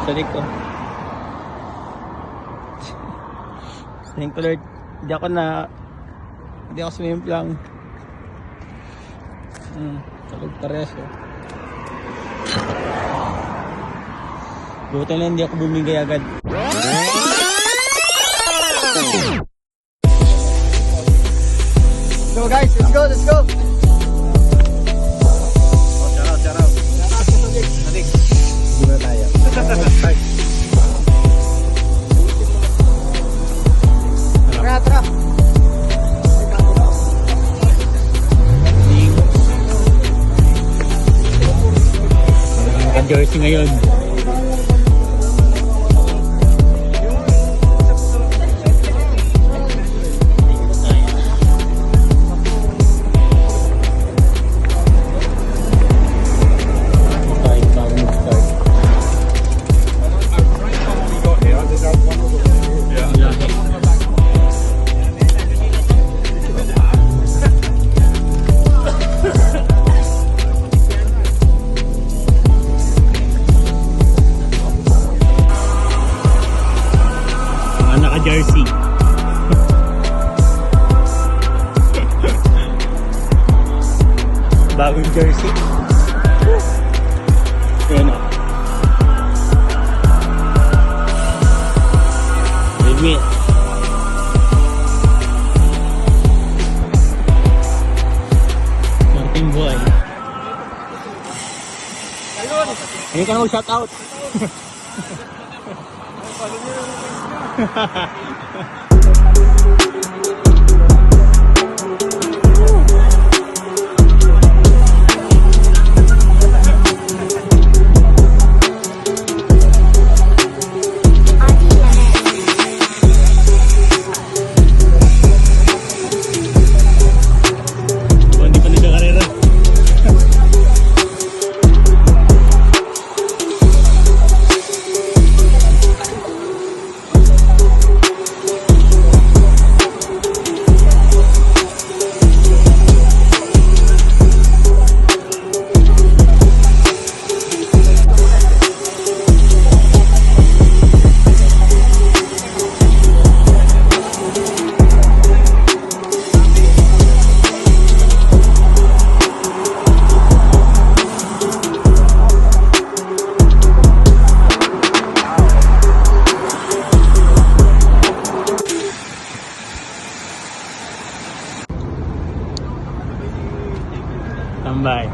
Sadik ko. Thank you Lord. Hindi ako sumimplang. Talog pares oh. Buti na hindi ako bumigay agad. So guys, let's go, let's go. Shout out. Sadik. Guna tayo. Tara. Jersey ngayon. Jersey. Bagong jersey. Ayan o. Limit. Martin Boy. Ayun ka na mag-shout out. Tambay.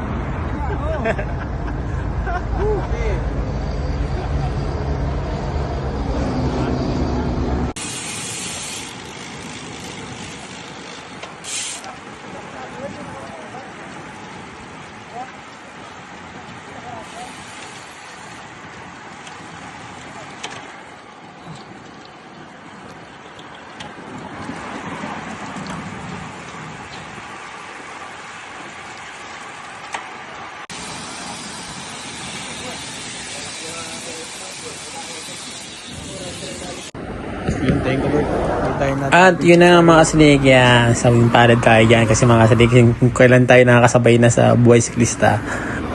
At yun na nga mga kasilig, yan, sabing palad tayo dyan kasi mga kasilig, kung kailan tayo nakakasabay na sa buhay siklista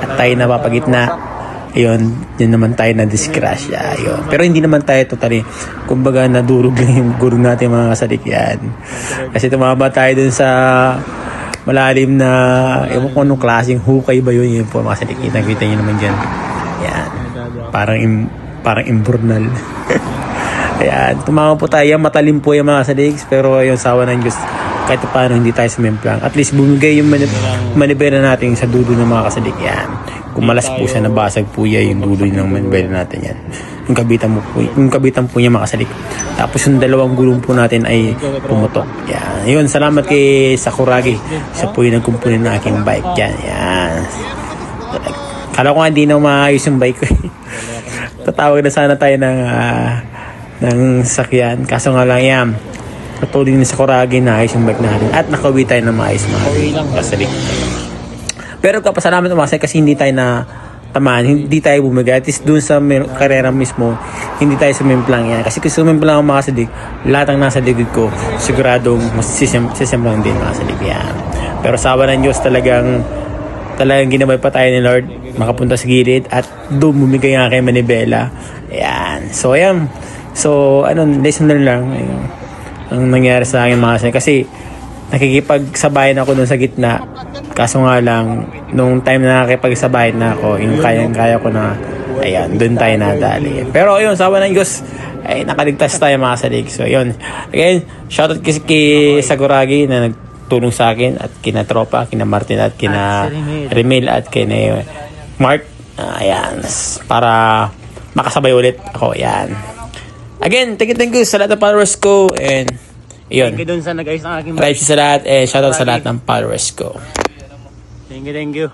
at tayo napapagitna, yun naman tayo na disgrasya, yun. Pero hindi naman tayo totally, kumbaga nadurog lang yung gurong natin mga kasilig yan. Kasi tumama tayo dun sa malalim na, ewan ko anong klaseng hukay ba yun po mga kasilig, kita nyo naman dyan. Yan, parang imburnal. Ayan, tumama po tayo. Matalim po yung mga saligs. Pero yung sawa ng Diyos, kahit paano hindi tayo sumimplang. At least bumigay yung manibela natin sa dulo ng mga kasalig. Yan. Kung malas po siya, nabasag po yan yung dulo ng manibela natin yan. Yung kabitan po niya mga kasalig. Tapos yung dalawang gulong po natin ay pumutok. Yan. Yun, salamat kay Sakuragi. Siya po yung nagkumpunin ng aking bike. Yan. Yan. Kala ko nga hindi na maayos yung bike ko. Tatawag na sana tayo ng sakyan. Kaso nga lang yan, patuloy na sa Sakuragi na ayos yung bike natin at nakauwi tayo na maayos mga kasalig. Pero kapasalamat umasay kasi hindi tayo na tamaan, hindi tayo bumigay. At least dun sa karera mismo, hindi tayo sumimplang yan. Kasi kung sumimplang ang mga kasalig, lahat ang nasa ligid ko, siguradong sisimplang din mga kasalig yan. Pero sawa ng Diyos talagang talagang ginabay pa tayo ni Lord makapunta sa gilid at doon bumigay nga kay Manibela. Ayan. So, ayan. So, lesson na lang. Ayun. Ang nangyari sa akin mga kasali. Kasi, nakikipagsabayan ako doon sa gitna. Kaso nga lang, nung time na nakikipagsabayan na ako, yung kaya ko na, ayan, doon tayo nadali. Pero, ayun, sawa ng Diyos, ay nakaligtas tayo mga kasali. So, ayun. Again, shoutout kay Saguragi na nagtulong sa akin at kina Tropa, kina Martin at kina Remil at kina Mark. Ayan, para makasabay ulit ako. Ayan. Again, thank you sa lahat ng followers ko. And, yun. Thank you dun sa nag-ayos ng aking Subscribe sa lahat. Shoutout sa lahat ng followers ko. Thank you.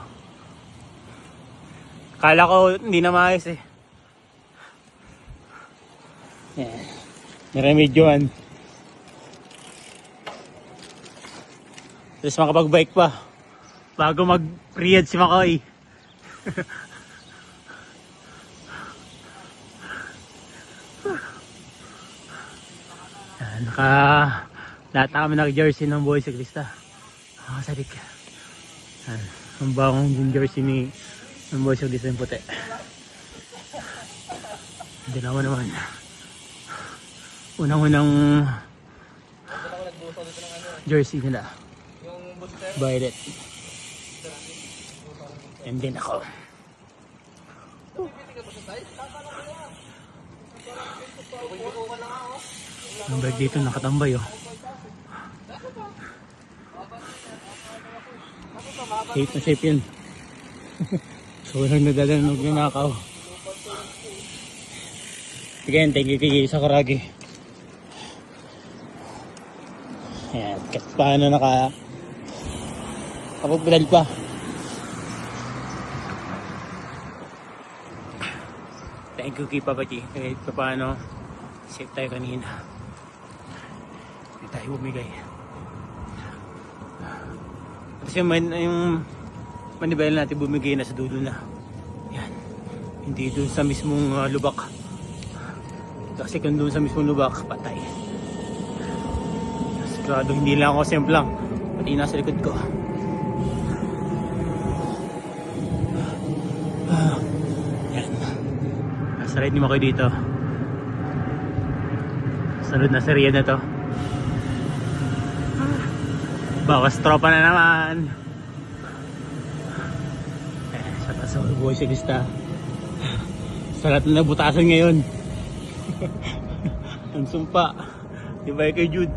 Kala ko hindi na maayos eh. Yan. Niremedyohan. Tapos makapag-bike pa. Bago mag-riyad si Makoy. Lahat na kami naka-jersey ng Boy Siklista. Sadik. Ang bangong yung jersey ng Boy Siklista yung puti. Dalawa naman. Unang-unang jersey nila. Violet. And then ako. Ang bag dito nakatambay oh. Safe na safe yun. So walang nadadanog na nakaw. Again, thank you kay Sakuragi. Ayan, kahit paano kapagpedal pa. Thank you kay Papa G. Kahit paano safe tayo kanina. Hindi tayo bumigay. Kasi yung Manibela natin bumigay na sa dulo na. Yan. Hindi doon sa mismong lubak. Kasi kung doon sa mismong lubak, patay. Sigurado hindi lang ako semplang. Pati nasa likod ko. Yan. Nasa ride ni Makoy dito. Sunod na serye na to. Bawas tropa na naman. Sa taas ng Boy Siklista. Sa lahat na nabutasan ngayon. Ang sumpa. Diba kay Jude?